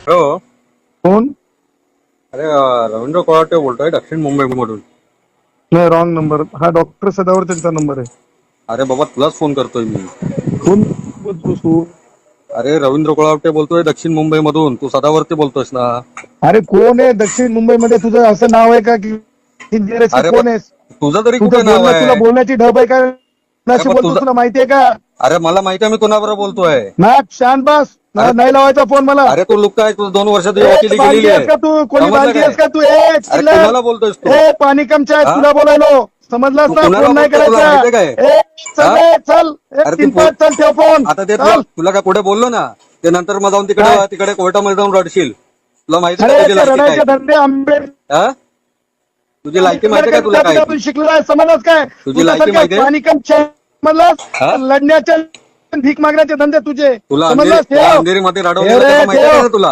हो. कोण? अरे रवींद्र कोळाटे बोलतोय दक्षिण मुंबईमधून. नाही, रॉंग नंबर. हा डॉक्टर सदावर त्यांचा नंबर आहे. अरे बाबा तुलाच फोन करतोय मी. कोण बोलतोस तू? अरे रवींद्र कोळाटे बोलतोय दक्षिण मुंबईमधून. तू सदावरती बोलतोयस ना. अरे कोण आहे दक्षिण मुंबईमध्ये? तुझं असं नाव आहे का की इंजिनियर? अरे कोण आहेस? तुझं तरी कुठे तुझं नाव बोलणं, तुला आहे? बोलण्याची ढब आहे का? कोणाशी पण बोलतोस तुझं- तुला माहितीये का? अरे मला माहिती आहे मी कोणाबरोबर बोलतोय. ना शांत बस. अरे- नाही लावायचा फोन मला. अरे तू लुक काय, तू 2 वर्षात ए, वकिली बांधली गेलेली आहेस आहे. का तू? कोणी समजलं बांधली काय? आहेस का तू? अरे कुणाला बोलतोयस तू? पाणी कमच्या आहे, हा? तुला बोलायलो. समजलास तू ना? कुणाला फोन नाही बोलतोय तुला करायचा. माहितीये काय? चल हा? रे, चल. अरे तू 3-5 चल, ठेव फोन. आता ते चल. तुला काय पुढे बोललो ना, ते नंतर मग जाऊन काय? तिकडे कोर्टामध्ये जाऊन रडशील. तुला माहिती अरे का तुझी ते लायकी रडायचे काय? धंदे आंबेडकर हा? तुझी लायकी माहिती काय तुला काय? शिकलेला समजलास काय? तुझी लायकी माहिती आहे? पाणी कमच्या समजलास? हा? लढण्याचे भीक मागण्याचे धंदे तुझे तुला समजलास? अंधेरीमध्ये रडवलेलं ठेव रे, त्याचं माहिती आहे ठेव. का तुला?